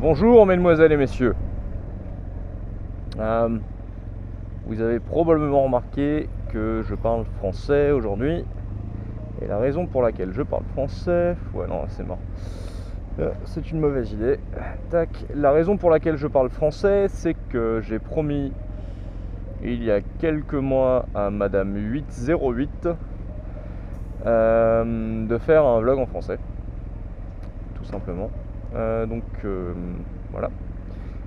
Bonjour mesdemoiselles et messieurs. Vous avez probablement remarqué que je parle français aujourd'hui. Et la raison pour laquelle je parle français... Ouais non, c'est mort. C'est une mauvaise idée. Tac. La raison pour laquelle je parle français, c'est que j'ai promis il y a quelques mois à Madame 808 de faire un vlog en français. Tout simplement. Voilà.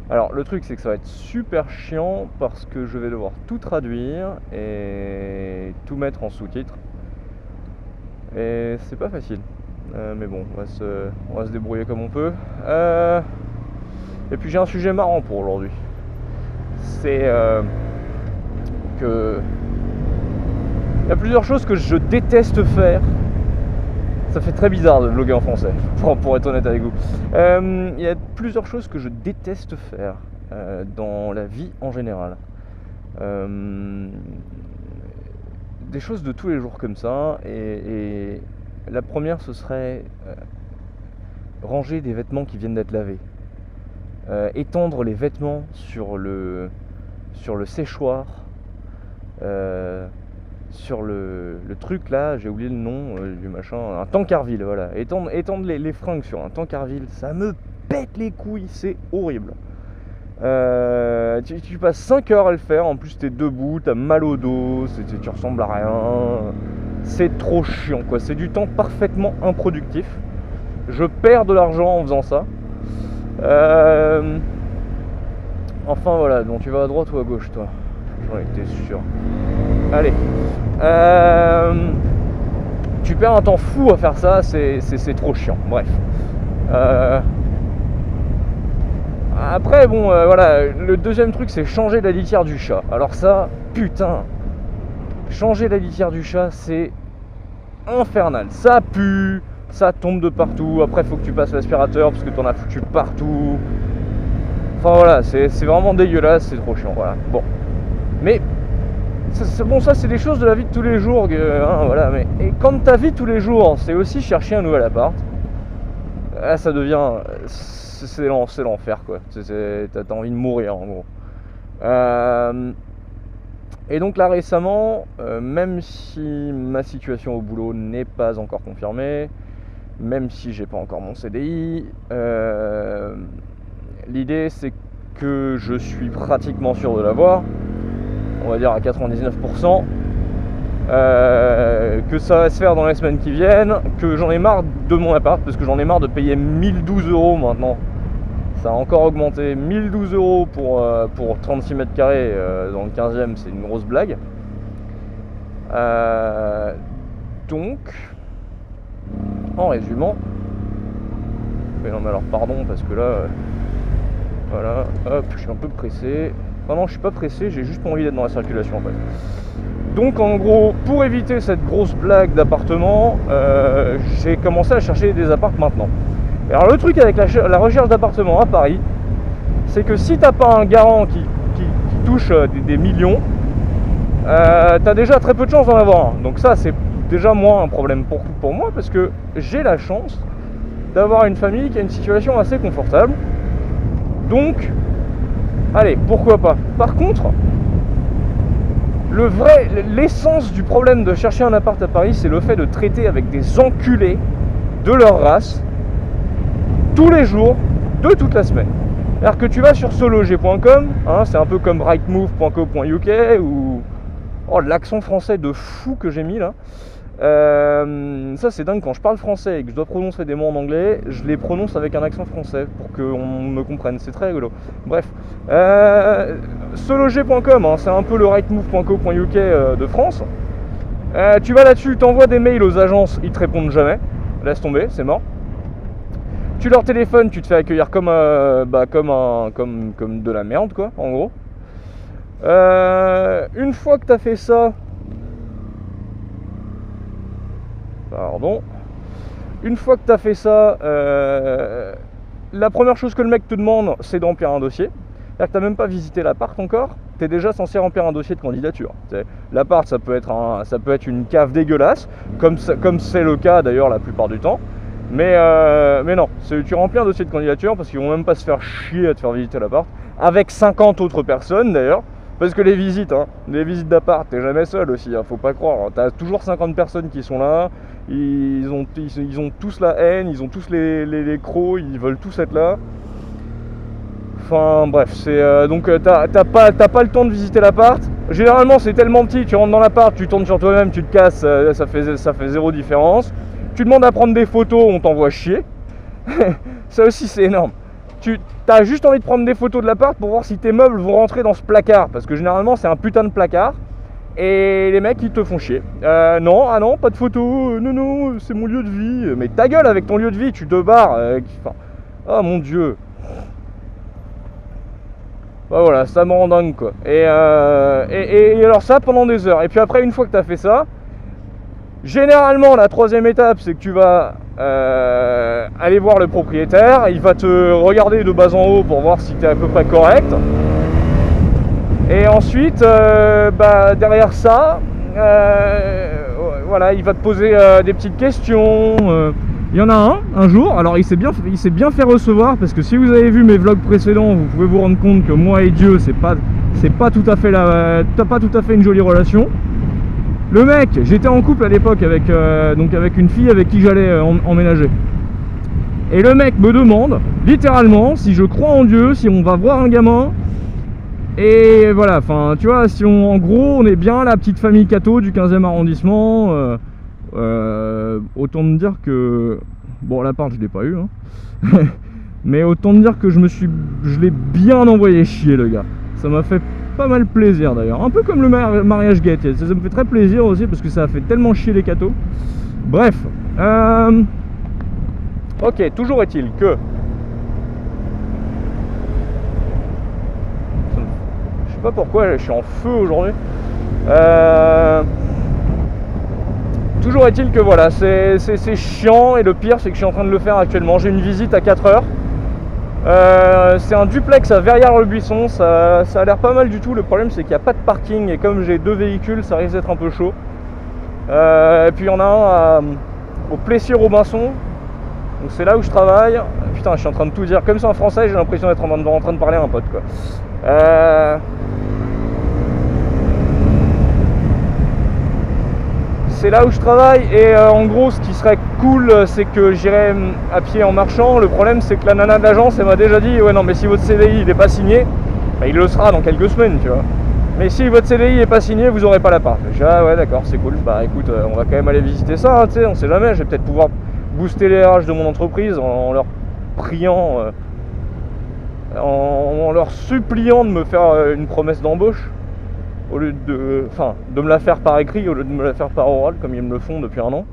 Alors le truc c'est que ça va être super chiant parce que je vais devoir tout traduire et tout mettre en sous-titres. Et c'est pas facile. Mais bon, on va se débrouiller comme on peut. Et puis j'ai un sujet marrant pour aujourd'hui. C'est que il y a plusieurs choses que je déteste faire. Ça fait très bizarre de vlogger en français, pour être honnête avec vous. Il y a plusieurs choses que je déteste faire dans la vie en général. Des choses de tous les jours comme ça. Et la première, ce serait ranger des vêtements qui viennent d'être lavés. Étendre les vêtements sur le séchoir. Sur le truc là, j'ai oublié le nom du machin, un tankerville, voilà. Étendre les fringues sur un tankerville, ça me pète les couilles, c'est horrible. Tu passes 5 heures à le faire, en plus t'es debout, t'as mal au dos, tu ressembles à rien. C'est trop chiant quoi, c'est du temps parfaitement improductif. Je perds de l'argent en faisant ça. Enfin voilà, donc tu vas à droite ou à gauche toi? J'en étais sûr. Allez. Tu perds un temps fou à faire ça, c'est trop chiant. Bref. Après, bon, voilà. Le deuxième truc, c'est changer la litière du chat. Alors ça, putain. Changer la litière du chat, c'est infernal. Ça pue, ça tombe de partout. Après, faut que tu passes l'aspirateur parce que t'en as foutu partout. Enfin voilà, c'est vraiment dégueulasse, c'est trop chiant. Voilà. Bon. Mais ça c'est des choses de la vie de tous les jours, voilà. Mais et quand ta vie de tous les jours, c'est aussi chercher un nouvel appart, là, ça devient, c'est l'enfer quoi. T'as envie de mourir en gros. Et donc là récemment, même si ma situation au boulot n'est pas encore confirmée, même si j'ai pas encore mon CDI, l'idée c'est que je suis pratiquement sûr de l'avoir. On va dire à 99%, que ça va se faire dans les semaines qui viennent, que j'en ai marre de mon appart, parce que j'en ai marre de payer 1012 € maintenant. Ça a encore augmenté, 1012 € pour 36 mètres carrés dans le 15e, c'est une grosse blague. Donc, en résumant, mais non mais alors pardon, parce que là, voilà, hop, je suis un peu pressé. Oh non, je suis pas pressé, j'ai juste pas envie d'être dans la circulation en fait. Donc en gros, pour éviter cette grosse blague d'appartement, j'ai commencé à chercher des apparts maintenant. Et alors le truc avec la recherche d'appartements à Paris, c'est que si t'as pas un garant qui touche des millions, t'as déjà très peu de chances d'en avoir un. Donc ça c'est déjà moins un problème pour moi, parce que j'ai la chance d'avoir une famille qui a une situation assez confortable. Donc allez, pourquoi pas. Par contre, l'essence du problème de chercher un appart à Paris, c'est le fait de traiter avec des enculés de leur race tous les jours, de toute la semaine. C'est-à-dire que tu vas sur sologer.com, hein, c'est un peu comme rightmove.co.uk ou... Oh, l'accent français de fou que j'ai mis là. Ça c'est dingue, quand je parle français et que je dois prononcer des mots en anglais, je les prononce avec un accent français pour qu'on me comprenne, c'est très rigolo. Bref, sologer.com, hein, c'est un peu le rightmove.co.uk de France. Tu vas là-dessus, t'envoies des mails aux agences, ils te répondent jamais, laisse tomber, c'est mort. Tu leur téléphones, tu te fais accueillir comme de la merde quoi, en gros. Une fois que t'as fait ça, une fois que tu as fait ça, la première chose que le mec te demande, c'est de remplir un dossier. C'est-à-dire que tu n'as même pas visité l'appart encore, tu es déjà censé remplir un dossier de candidature. L'appart, ça peut être une cave dégueulasse, comme c'est le cas d'ailleurs la plupart du temps. Mais non, tu remplis un dossier de candidature parce qu'ils vont même pas se faire chier à te faire visiter l'appart, avec 50 autres personnes d'ailleurs, parce que les visites d'appart, t'es jamais seul aussi, faut pas croire, t'as toujours 50 personnes qui sont là, ils ont tous la haine, ils ont tous les crocs, ils veulent tous être là. Enfin bref, donc t'as pas le temps de visiter l'appart. Généralement c'est tellement petit, tu rentres dans l'appart, tu tournes sur toi-même, tu te casses, ça fait zéro différence. Tu demandes à prendre des photos, on t'envoie chier. Ça aussi c'est énorme. Tu as juste envie de prendre des photos de l'appart pour voir si tes meubles vont rentrer dans ce placard, parce que généralement c'est un putain de placard. Et les mecs ils te font chier. Non, pas de photos, non, c'est mon lieu de vie. Mais ta gueule avec ton lieu de vie, tu te barres. Oh mon dieu. Bah voilà, ça me rend dingue quoi. Et alors ça pendant des heures. Et puis après, une fois que tu as fait ça, généralement la troisième étape c'est que tu vas aller voir le propriétaire. Il va te regarder de bas en haut pour voir si tu es à peu près correct. Et ensuite, derrière ça, voilà, il va te poser des petites questions. Il y en a un jour, alors il s'est bien fait recevoir, parce que si vous avez vu mes vlogs précédents, vous pouvez vous rendre compte que moi et Dieu, c'est pas tout à fait une jolie relation. Le mec, j'étais en couple à l'époque avec une fille avec qui j'allais emménager. Et le mec me demande, littéralement, si je crois en Dieu, si on va voir un gamin. Et voilà, enfin, tu vois, en gros, on est bien la petite famille catho du 15e arrondissement. Autant me dire que... Bon, l'appart, je l'ai pas eu, hein. Mais autant me dire que je l'ai bien envoyé chier, le gars. Ça m'a fait pas mal plaisir, d'ailleurs. Un peu comme le mariage gay. Ça me fait très plaisir aussi, parce que ça a fait tellement chier les cathos. Bref. Ok, toujours est-il que... Je sais pas pourquoi, je suis en feu aujourd'hui. Toujours est-il que voilà, c'est chiant, et le pire c'est que je suis en train de le faire actuellement. J'ai une visite à 4h. C'est un duplex à Verrières-le-Buisson, ça a l'air pas mal du tout. Le problème c'est qu'il n'y a pas de parking, et comme j'ai 2 véhicules, ça risque d'être un peu chaud. Et puis il y en a un au Plessis-Robinson, donc c'est là où je travaille. Putain, je suis en train de tout dire comme ça en français, j'ai l'impression d'être en train de parler à un pote quoi. C'est là où je travaille, et en gros ce qui serait cool c'est que j'irais à pied en marchant. Le problème c'est que la nana de l'agence elle m'a déjà dit ouais non mais si votre CDI il n'est pas signé, bah, il le sera dans quelques semaines tu vois, mais si votre CDI n'est pas signé vous aurez pas l'appart. Je dis ah ouais d'accord c'est cool, bah écoute on va quand même aller visiter ça hein, tu sais, on sait jamais, je vais peut-être pouvoir booster les RH de mon entreprise en leur priant, en leur suppliant de me faire une promesse d'embauche, au lieu de me la faire par écrit au lieu de me la faire par oral comme ils me le font depuis un an.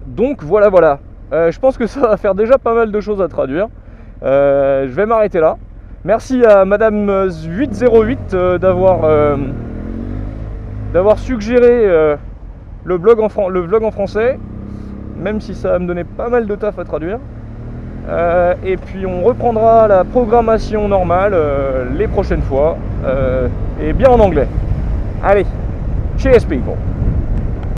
Donc voilà. Je pense que ça va faire déjà pas mal de choses à traduire. Je vais m'arrêter là. Merci à Madame 808 d'avoir suggéré le vlog en français, même si ça va me donner pas mal de taf à traduire. Et puis on reprendra la programmation normale les prochaines fois, et bien en anglais. Allez, cheers people.